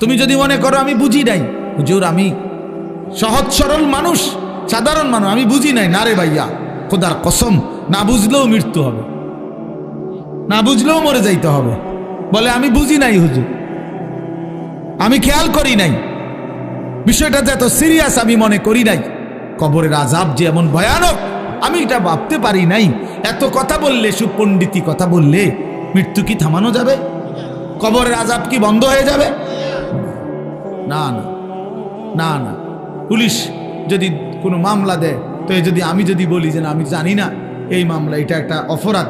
তুমি যদি মনে করো আমি বুঝি নাই, হুজুর আমি সহজ সরল মানুষ, সাধারণ মানুষ, আমি বুঝি নাই, না রে ভাইয়া, খোদার কসম, না বুঝলেও মৃত্যু হবে, না বুঝলেও মরে যাইতে হবে। বলে আমি বুঝি নাই হুজুর, আমি খেয়াল করি নাই, বিষয়টা যে এত সিরিয়াস আমি মনে করি নাই, কবরের আযাব যে এমন ভয়ানক আমি এটা ভাবতে পারি নাই। এত কথা বললে, সুপণ্ডিতি কথা বললে মৃত্যু কি থামানো যাবে? কবরের আযাব কি বন্ধ হয়ে যাবে? না না না না। পুলিশ যদি কোনো মামলা দেয়, তো যদি আমি যদি বলি যে না আমি জানি না এই মামলা, এটা একটা অপরাধ,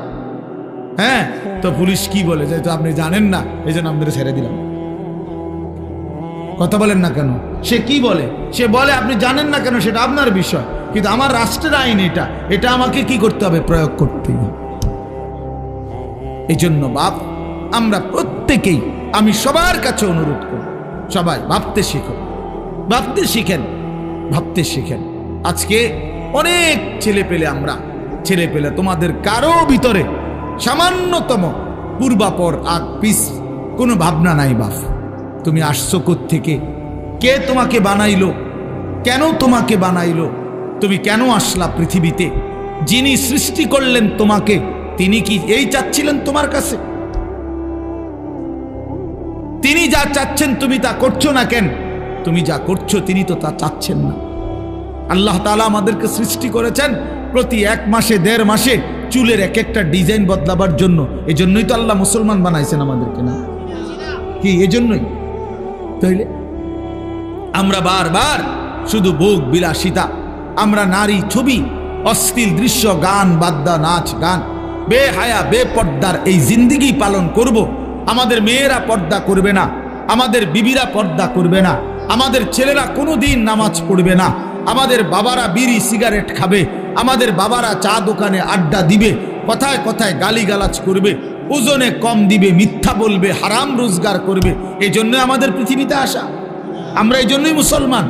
হ্যাঁ, তো পুলিশ কি বলে যে তো আপনি জানেন না এই জন্য আমাদের ছেড়ে দিলাম। কথা বলেন না কেন? সে কি বলে? সে বলে আপনি জানেন না কেন সেটা আপনার বিষয়, কিন্তু আমার রাষ্ট্রের আইন এটা আমাকে কি করতে হবে? প্রয়োগ করতে হবে। এই জন্য বাপ, আমরা প্রত্যেকেই, আমি সবার কাছে অনুরোধ করি, সবাই ভাবতে শিখো, ভাবতে শিখেন, ভাবতে শিখেন। আজকে অনেক ছেলে পেলে তোমাদের কারো ভিতরে সামান্যতম পূর্বাপর আগ পিছ কোনো ভাবনা নাই। বাপ, তুমি আসছো কোত্থেকে? কে তোমাকে বানাইলো? কেন তোমাকে বানাইলো? তুমি কেন আসলা পৃথিবীতে? যিনি সৃষ্টি করলেন তোমাকে, তিনি কি এই চাচ্ছিলেন তোমার কাছে? তিনি যা চাচ্ছেন তুমি তা করছো না কেন? তুমি যা করছো তিনি তো তা চাচ্ছেন না। আল্লাহ তাআলা আমাদেরকে সৃষ্টি করেছেন প্রতি 1 মাসে 1.5 মাসে চুলের এক একটা ডিজাইন বদলাবার জন্য। এই জন্যই তো আল্লাহ মুসলমান বানাইছেন আমাদেরকে, না কি? এই জন্যই তাইলে আমরা বারবার শুধু ভোগ বিলাসিতা, আমরা নারী ছবি, অশ্লীল দৃশ্য, গান বাদ্যা, নাচ গান, বেহায়া বেপর্দার এই জিন্দেগি পালন করব। আমাদের মেয়েরা পর্দা করবে না, আমাদের বিবিরা পর্দা করবে না, আমাদের ছেলেরা কোনোদিন নামাজ পড়বে না, আমাদের বাবারা বিড়ি সিগারেট খাবে, আমাদের বাবারা চা দোকানে আড্ডা দিবে, কথায় কথায় গালিগালাজ করবে, ওজনে কম দিবে, মিথ্যা বলবে, হারাম রোজগার করবে। এই জন্য আমাদের পৃথিবীতে আসা, আমরা এই জন্যই মুসলমান।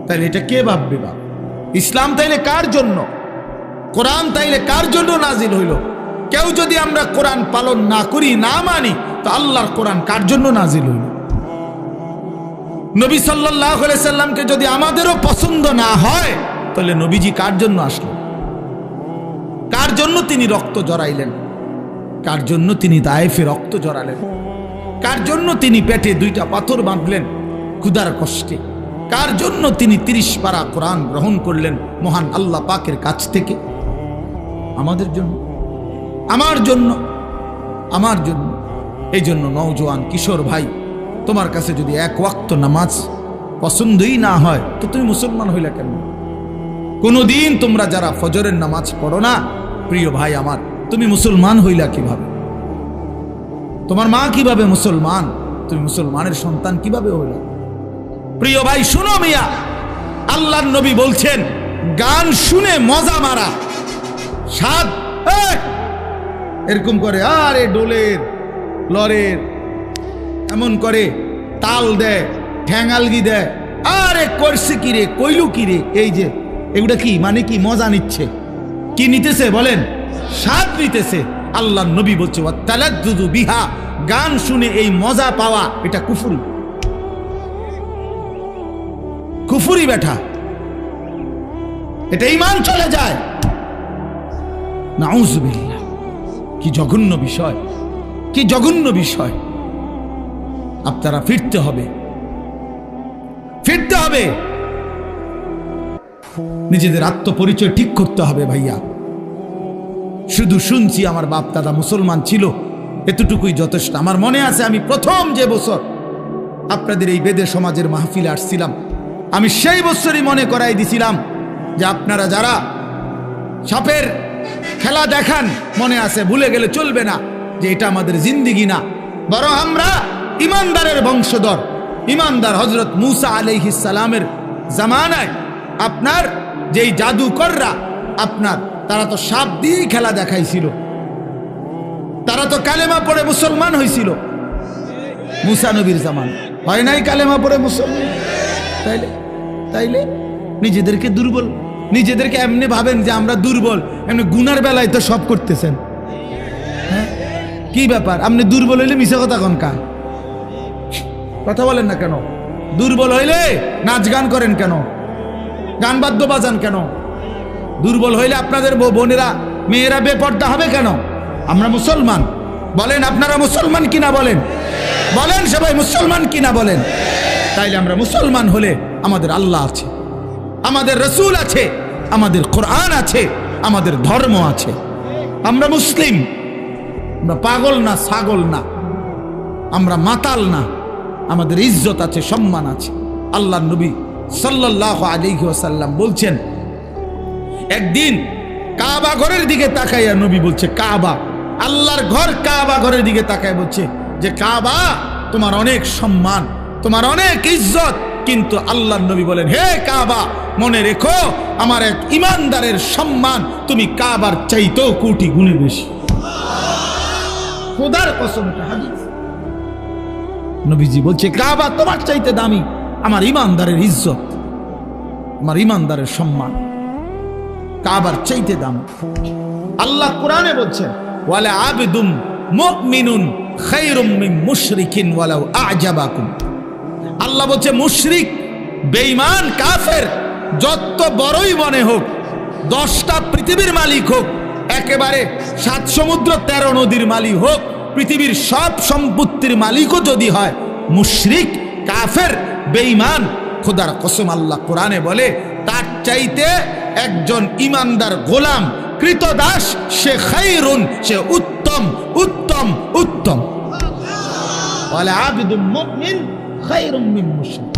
তাইলে এটা কে ভাববে? বাপ, ইসলাম তাইলে কার জন্য? কোরআন তাইলে কার জন্য নাজিল হইল? কেউ যদি আমরা কোরআন পালন না করি, না মানি, তো আল্লাহর কোরআন কার জন্য নাজিল হইল? নবী সাল্লাল্লাহু আলাইহি সাল্লামকে যদি আমাদেরও পছন্দ না হয়, তাহলে নবীজি কার জন্য আসলেন? কার জন্য তিনি রক্ত জড়াইলেন? কার জন্য তিনি তায়েফে রক্ত জড়ালেন? কার জন্য তিনি পেটে 2টা পাথর বাঁধলেন ক্ষুধার কষ্টে? কার জন্য তিনি 30 পারা কোরআন গ্রহণ করলেন মহান আল্লাহ পাকের কাছ থেকে? আমাদের জন্য, আমার জন্য, আমার জন্য। এই জন্য নওজোয়ান কিশোর ভাই, তোমার কাছে যদি 1 ওয়াক্ত নামাজ পছন্দই না হয়, তো তুমি মুসলমান হইলা কেন? কোনদিন তোমরা যারা ফজরের নামাজ পড়ো না, প্রিয় ভাই আমার, তুমি মুসলমান হইলা কিভাবে? তোমার মা কিভাবে মুসলমান? তুমি মুসলমানের সন্তান কিভাবে হইলা? প্রিয় ভাই শুনো মিয়া, আল্লাহর নবী বলছেন গান শুনে মজা মারা, সাদ এরকম করে, আরে ডোলের লরের এমন করে তাল দেয়, ঠ্যাঙালগি দেয়, আরে করছে কিরে, কইলু কিরে, এই যে এগুলা কি মানে? কি মজা নিচ্ছে? কি নিতেছে বলেন? স্বাদ নিতেছে। আল্লাহর নবী বলছে ওয়াতালাজ্জুযু বিহা, গান শুনে এই মজা পাওয়া এটা কুফরি, কুফরি বেটা, এটা ঈমান চলে যায়। নাউযুবিল্লাহ, কি জঘন্য বিষয়, কি জঘন্য বিষয়। আপনারা ফিরতে হবে, ফিরতে হবে, নিজেদের আত্মপরিচয় ঠিক করতে হবে ভাইয়া। শুধু শুনছি আমার বাপ দাদা মুসলমান ছিল, এতটুকুই যথেষ্ট। আমার মনে আছে আমি প্রথম যে বছর আপনাদের এই বেদে সমাজের মাহফিলে আসছিলাম, আমি সেই বছরই মনে করাই দিছিলাম যে আপনারা যারা সাপের খেলা দেখান, মনে আছে, ভুলে গেলে চলবে না যে এটা আমাদের জিন্দেগি না, বরং আমরা ইমানদারের বংশধর। ইমানদার হযরত মূসা আলাইহিস সালামের জামানায় আপনার যেই জাদুকররা, আপনার তারা তো সাপ দিয়েই খেলা দেখাইছিল, তারা তো কালেমা পড়ে মুসলমান হয়েছিল মূসা নবীর জামানা, হয় নাই কালেমা পড়ে মুসলমান? তাইলে নিজেদেরকে দুর্বল, নিজেদেরকে এমনি ভাবেন যে আমরা দুর্বল, এমনি গুনার বেলায় তো সব করতেছেন। হ্যাঁ, কি ব্যাপার? আপনি দুর্বল হইলে মিশা কথা কন কা? কথা বলেন না কেন? দুর্বল হইলে নাচ গান করেন কেন? গান বাদ্য বাজান কেন? দুর্বল হইলে আপনাদের বোনেরা মেয়েরা বেপর্দা হবে কেন? আমরা মুসলমান, বলেন আপনারা মুসলমান কিনা বলেন? বলেন সবাই মুসলমান কিনা বলেন? তাইলে আমরা মুসলমান হলে আমাদের আল্লাহ আছে, আমাদের রসুল আছে, আমাদের কোরআন আছে, আমাদের ধর্ম আছে। আমরা মুসলিম, আমরা পাগল না, ছাগল না, আমরা মাতাল না, আমাদের ইজ্জত আছে, সম্মান আছে। আল্লাহর নবী সাল্লাল্লাহু আলাইহি ওয়াসাল্লাম বলছেন, একদিন কাবা ঘরের দিকে তাকাইয়া নবী বলছে, কাবা, আল্লাহর ঘর কাবা ঘরের দিকে তাকায় বলছে যে কাবা তোমার অনেক সম্মান, তোমার অনেক ইজ্জত, কিন্তু আল্লাহর নবী বলেন, হে কাবা, মনে রেখো আমার এক ইমানদারের সম্মান তুমি কাবার চাইতেও কোটি গুণে বেশি। খোদার কসম, হাদিস নবীজি বলছে কাবা তোমার চাইতে দামি, আমার ইমানদারের ইজ্জত, আমার ইমানদারের সম্মান কাবার চাইতে দামি। আল্লাহ কোরআনে বলছেন, ওয়ালা আবদুম মুমিনুন খায়রুম মিন মুশরিকিন ওয়ালাউ আ'জাবাকুম। আল্লাহ বলছে মুশরিক, বেঈমান, কাফের যত বড়ই মনে হোক, 10টা পৃথিবীর মালিক হোক, একেবারে 7 সমুদ্র 13 নদীর মালিক হোক, পৃথিবীর সব সম্পত্তির মালিকও যদি হয়, মুশরিক, কাফের, বেঈমান, খোদার কসম আল্লাহ কোরআনে বলে তার চাইতে একজন ইমানদার গোলাম, কৃতদাস, সে খায়রুন, সে উত্তম, উত্তম, উত্তম। ওয়ালা আবদুম মুমিন খায়রুম মিন মুশরিক।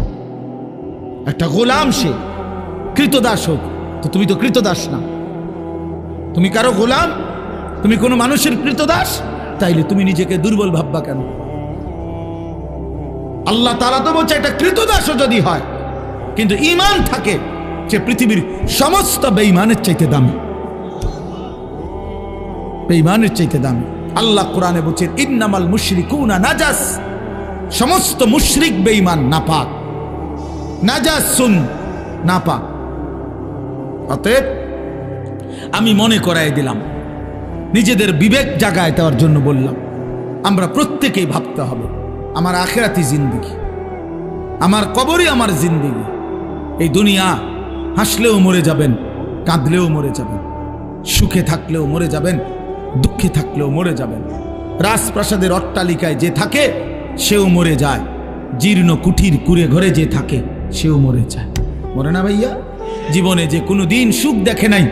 একটা গোলাম সে কৃতদাস হোক, তো তুমি তো কৃতদাস না, তুমি কারো গোলাম, তুমি কোনো মানুষের কৃতদাস, তাইলে তুমি নিজেকে দুর্বল ভাববা কেন? আল্লাহ তাআলা তো বলছে একটা কৃতদাসও যদি হয় কিন্তু ঈমান থাকে, সে পৃথিবীর সমস্ত বেঈমানের চাইতে দামি, বেঈমানের চাইতে দামি। আল্লাহ কোরআনে বলছেন, ইন্নামাল মুশরিকুনা নাজাস, সমস্ত মুশরিক বেঈমান নাপাক, নাজাসুন, নাপাক। অতএব আমি মনে করাই দিলাম, নিজেদের বিবেক জাগায় দেওয়ার জন্য বললাম, আমরা প্রত্যেকেই ভাবতে হবে আমার আখিরাতি জিন্দেগি, আমার কবরই আমার জিন্দেগি। এই দুনিয়া হাসলেও মরে যাবেন, কাঁদলেও মরে যাবেন, সুখে থাকলেও মরে যাবেন, দুঃখে থাকলেও মরে যাবেন। রাজপ্রাসাদের অট্টালিকায় যে থাকে সেও মরে যায়, জীর্ণ কুঠির কুড়ে ঘরে যে থাকে সেও মরে যায়, মরে না ভাইয়া? জীবনে যে কোনো দিন সুখ দেখে নাই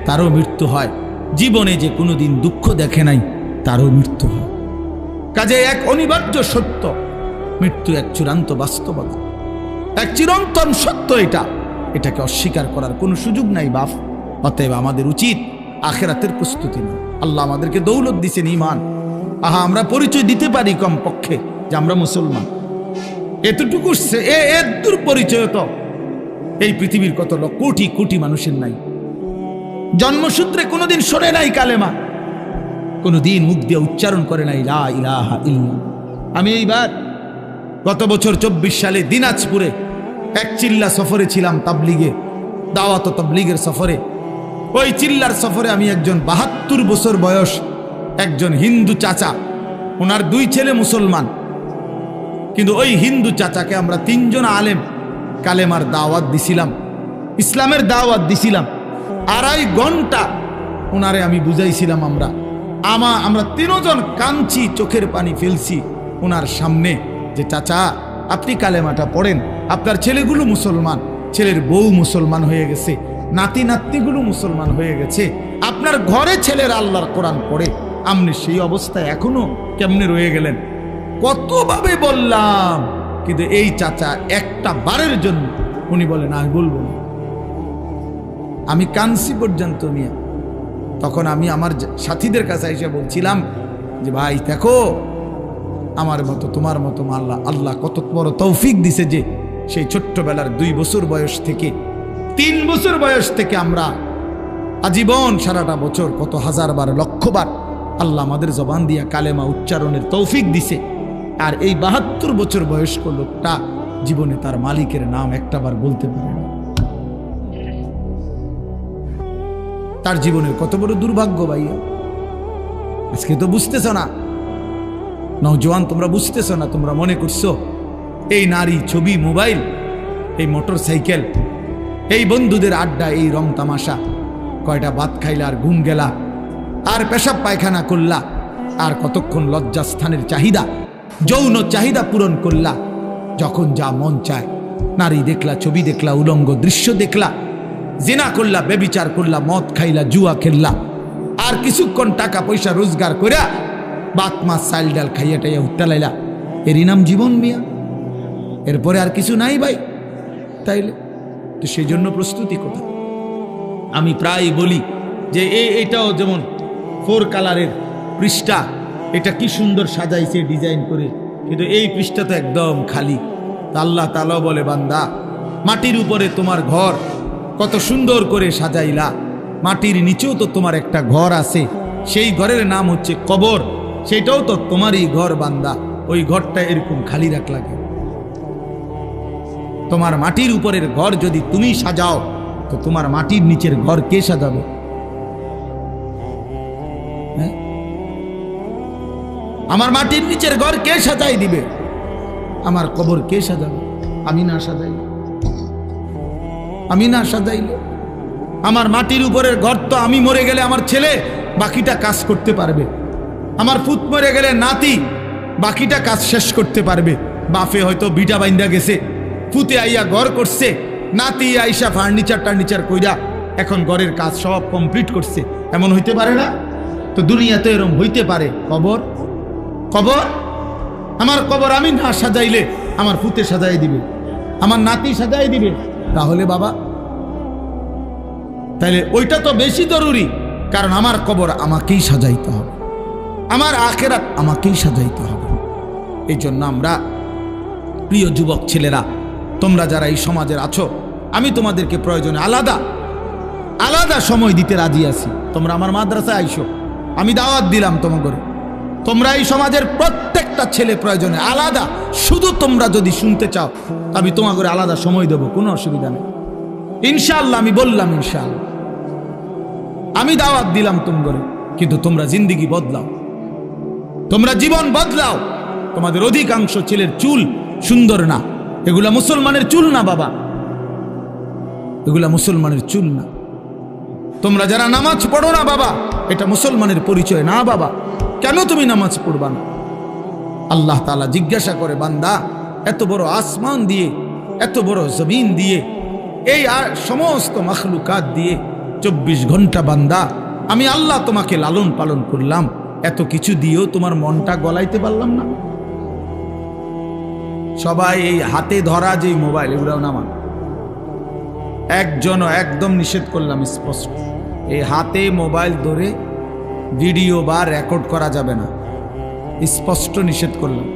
তারও মৃত্যু হয়, জীবনে যে কোনো দিন দুঃখ দেখে নাই তারও মৃত্যু হয়। কাজে এক অনিবার্য সত্য, মৃত্যু এক চূড়ান্ত বাস্তবতা, এক চিরন্তন সত্য। এটাকে অস্বীকার করার কোনো সুযোগ নাই বাপ। অতএব আমাদের উচিত আখিরাতের প্রস্তুতি নেওয়া। আল্লাহ আমাদেরকে দৌলত দিছেন, ঈমান। আহা, আমরা পরিচয় দিতে পারি কমপক্ষে যে আমরা মুসলমান, এতটুকু এর পরিচয় তো এই পৃথিবীর কত কোটি কোটি মানুষের নাই। জন্মসূত্রে কোনোদিন শোনে নাই কালেমা, কোনোদিন মুখ দিয়ে উচ্চারণ করে নাই লা ইলাহা ইল্লাল্লাহ। আমি এইবার গত বছর 24 সালে দিনাজপুরে এক চিল্লা সফরে ছিলাম, তাবলিগে, দাওয়াত তাবলিগের সফরে। ওই চিল্লার সফরে আমি একজন 72 বছর বয়স একজন হিন্দু চাচা, ওনার 2 ছেলে মুসলমান, কিন্তু ওই হিন্দু চাচাকে আমরা 3 জন আলেম কালেমার দাওয়াত দিছিলাম, ইসলামের দাওয়াত দিছিলাম। 2.5 ঘন্টা ওনারে আমি বুঝাইছিলাম। আমরা 3 জন কাঁদছি, চোখের পানি ফেলছি ওনার সামনে, যে চাচা আপনি কালেমাটা পড়েন, আপনার ছেলেগুলো মুসলমান, ছেলের বউ মুসলমান হয়ে গেছে, নাতি নাতনিগুলো মুসলমান হয়ে গেছে, আপনার ঘরে ছেলের আল্লাহর কোরআন পড়ে, আপনি সেই অবস্থায় এখনো কেমনে রয়ে গেলেন? কতভাবে বললাম, কিন্তু এই চাচা একটা বারের জন্য উনি বলেন আমি বলবো না। আমি কানসি পর্যন্ত নিয়ে, তখন আমি আমার সাথীদের কাছে এসে বলছিলাম যে ভাই দেখো, আমার মতো তোমার মতো আল্লাহ কত বড় তৌফিক দিছে যে সেই ছোট্টবেলার 2 বছর বয়স থেকে 3 বছর বয়স থেকে আমরা আজীবন সারাটা বছর কত হাজারবার লক্ষবার আল্লাহ আমাদের জবান দিয়া কালেমা উচ্চারণের তৌফিক দিছে। আর এই 72 বছর বয়স্ক লোকটা জীবনে তার মালিকের নাম একটাবার বলতে পারে না। তার জীবনের কত বড় দুর্ভাগ্য ভাইয়া। আজকে তো বুঝতেছ না, নওজোয়ান তোমরা বুঝতেছ না, তোমরা মনে করছো এই নারী, ছবি, মোবাইল, এই মোটর সাইকেল, এই বন্ধুদের আড্ডা, এই রং তামাশা, কয়টা ভাত খাইলা আর ঘুম গেলা, আর পেশাব পায়খানা করলা, আর কতক্ষণ লজ্জাস্থানের চাহিদা, যৌন চাহিদা পূরণ করলা। যখন যা মন চায়, নারী দেখলা, ছবি দেখলা, উলঙ্গ দৃশ্য দেখলা, জিনা করলা, বেবিচার করলা, মদ খাইলা, জুয়া খেললা, আর কিছুক্ষণ টাকা পয়সা রোজগার কইরা বাত মাছ চাল ডাল খাইয়া টাইয়া উত্তালাইলা। এরই নাম জীবন মিয়া? এরপরে আর কিছু নাই ভাই। তাইলে তো সেই জন্য প্রস্তুতি কোথায়? আমি প্রায় বলি যে এটাও যেমন 4 কালারের পৃষ্ঠা, এটা কি সুন্দর সাজাইছে ডিজাইন করে, কিন্তু এই পৃষ্ঠা তো একদম খালি। আল্লাহ তাআলা বলে, বান্দা, মাটির উপরে তোমার ঘর কত সুন্দর করে সাজাইলা, মাটির নিচেও তো তোমার একটা ঘর আছে, সেই ঘরের নাম হচ্ছে কবর, সেটাও তো তোমারই ঘর বান্দা। ওই ঘরটা এরকম খালি রাখলা কেন? তোমার মাটির উপরের ঘর যদি তুমি সাজাও, তো তোমার মাটির নিচের ঘর কে সাজাবে? হ্যাঁ, আমার মাটির নিচের ঘর কে সাজাই দিবে? আমার কবর কে সাজাবে? আমি না সাজাইলে, আমি না সাজাইলে। আমার মাটির উপরের ঘর তো আমি মরে গেলে আমার ছেলে বাকিটা কাজ করতে পারবে, আমার পুত মরে গেলে নাতি বাকিটা কাজ শেষ করতে পারবে। বাপে হয়তো বিটা বাইন্দা গেছে, পুতে আইয়া ঘর করছে, নাতি আইসা ফার্নিচার কইরা এখন ঘরের কাজ সব কমপ্লিট করছে। এমন হইতে পারে না? তো দুনিয়াতে এরকম হইতে পারে। কবর, কবর, আমার কবর আমি না সাজাইলে আমার পুতে সাজাই দিবে, আমার নাতি সাজাই দিবে। তাহলে বাবা, তাইলে ওইটা তো বেশি জরুরি, কারণ আমার কবর আমাকেই সাজাইতে হবে, আমার আখিরাত আমাকেই সাজাইতে হবে। এই জন্য আমরা, প্রিয় যুবক ছেলেরা, তোমরা যারা এই সমাজের আছো, আমি তোমাদেরকে প্রয়োজনে আলাদা আলাদা সময় দিতে রাজি আছি। তোমরা আমার মাদ্রাসায় আইসো, আমি দাওয়াত দিলাম তোমাদের। তোমরা এই সমাজের প্রত্যেকটা ছেলে প্রয়োজনে আলাদা, শুধু তোমরা যদি শুনতে চাও আমি তোমাদের আলাদা সময় দেবো, কোনো অসুবিধা নেই ইনশাআল্লাহ। আমি বললাম ইনশাআল্লাহ, আমি দাওয়াত দিলাম তোমাদের। কিন্তু তোমরা জিন্দেগি বদলাও, তোমরা জীবন বদলাও। তোমাদের অধিকাংশ ছেলের চুল সুন্দর না, এগুলা মুসলমানের চুল না বাবা, এগুলা মুসলমানের চুল না। তোমরা যারা নামাজ পড়ো না বাবা, এটা মুসলমানের পরিচয় না বাবা। কেন তুমি নামাজ পড়বা না? আল্লাহ তাআলা জিজ্ঞাসা করে, বান্দা, এত বড় আসমান দিয়ে, এত বড় জমিন দিয়ে, এই সমস্ত মাখলুকাত দিয়ে 24 ঘন্টা বান্দা আমি আল্লাহ তোমাকে লালন পালন করলাম, এত কিছু দিয়েও তোমার মনটা গলাইতে পারলাম না? সবাই এই হাতে ধরা যে মোবাইল, এগুলো নামান, একজনও একদম নিষেধ করলাম স্পষ্ট, এই হাতে মোবাইল ধরে ভিডিও বা রেকর্ড করা যাবে না, স্পষ্ট নিষেধ করলাম।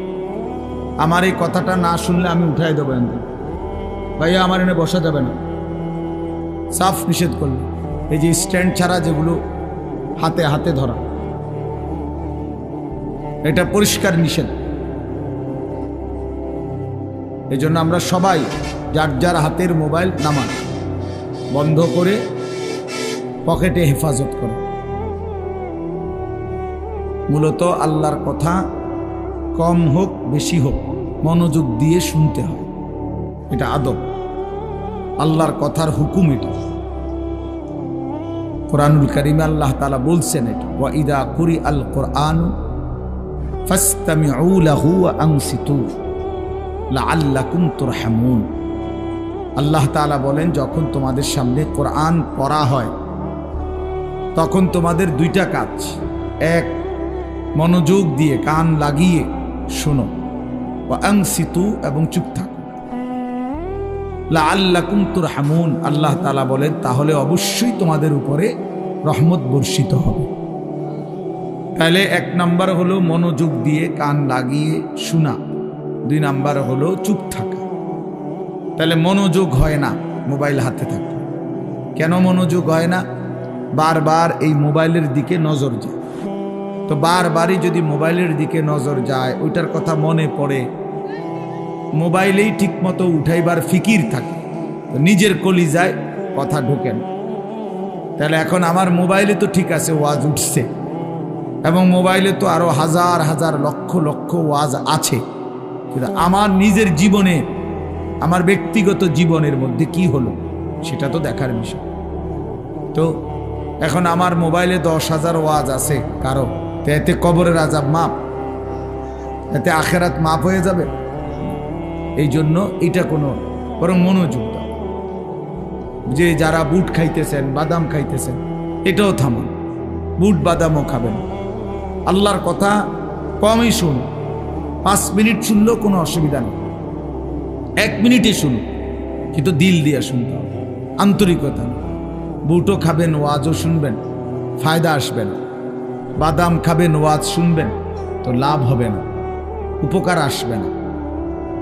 আমার এই কথাটা না শুনলে আমি উঠাই দেবো, ভাইয়া আমার এনে বসা যাবে না, সাফ নিষেধ করলাম। এই যে স্ট্যান্ড ছাড়া যেগুলো হাতে হাতে ধরা, এটা পরিষ্কার নিষেধ। এই জন্য আমরা সবাই যার যার হাতের মোবাইল নামান, বন্ধ করে পকেটে হেফাজত করে। মূলত আল্লাহর কথা কম হোক বেশি হোক মনোযোগ দিয়ে শুনতে হয়, এটা আদব, আল্লাহর কথার হুকুম এটা। কোরআনুল কারীমে আল্লাহ তাআলা বলছেন এটা, ওয়া ইযা কুরিআল কুরআনু ফাসতামিউ লাহু ওয়া আনসিতু লাআল্লাকুম তুরহামুন। আল্লাহ তাআলা বলেন, যখন তোমাদের সামনে কোরআন পড়া হয় তখন তোমাদের দুইটা কাজ, এক, মনোযোগ দিয়ে কান লাগিয়ে শোনো, ওয়া আনসিতু, এবং চুপ থাকো, লাআল্লাকুম তুরহামুন। আল্লাহ তাআলা বলেন, তাহলে অবশ্যই তোমাদের উপরে রহমত বর্ষিত হবে। তাহলে 1 নাম্বার হলো মনোযোগ দিয়ে কান লাগিয়ে শোনা, 2 নাম্বার হলো চুপ থাকা। তাহলে মনোযোগ হয় না মোবাইল হাতে থাকলে। কেন মনোযোগ হয় না? বারবার এই মোবাইলের দিকে নজর যায়। তো বারবারই যদি মোবাইলের দিকে নজর যায়, ওইটার কথা মনে পড়ে, মোবাইলেই ঠিক মতো উঠাইবার ফিকির থাকে, তো নিজের কলিজায় কথা ঢোকে না। তাহলে এখন আমার মোবাইলে তো ঠিক আছে ওয়াজ উঠছে, এবং মোবাইলে তো আরো হাজার হাজার লক্ষ লক্ষ ওয়াজ আছে, কিন্তু আমার নিজের জীবনে, আমার ব্যক্তিগত জীবনের মধ্যে কি হলো সেটা তো দেখার বিষয়। তো এখন আমার মোবাইলে 10,000 ওয়াজ আছে কারো, তো এতে কবরের আযাব মাপ, এতে আখেরাত মাপ হয়ে যাবে? এই জন্য এটা কোনো, বরং মনোযোগ দাও। যে যারা বুট খাইতেছেন, বাদাম খাইতেছেন, এটাও থামান, বুট বাদামও খাবেন। আল্লাহর কথা কমই শুনুন, 5 মিনিট শুনলেও কোনো অসুবিধা নেই, 1 মিনিটে শুনুন, কিন্তু দিল দিয়ে শুনতে হবে, আন্তরিকতা। বুটও খাবেন, ওয়াজও শুনবেন, ফায়দা আসবে না। বাদাম খাবেন, ওয়াজ শুনবেন, তো লাভ হবে না, উপকার আসবে না।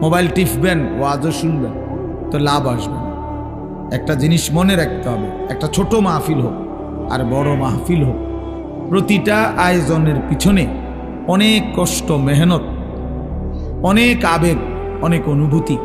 মোবাইল টিপবেন, ওয়াজও শুনবেন, তো লাভ আসবে না। একটা জিনিস মনে রাখতে হবে, একটা ছোট মাহফিল হোক আর বড় মাহফিল হোক, প্রতিটা আয়োজনের পিছনে অনেক কষ্ট, মেহনত, অনেক আবেগ, অনেক অনুভূতি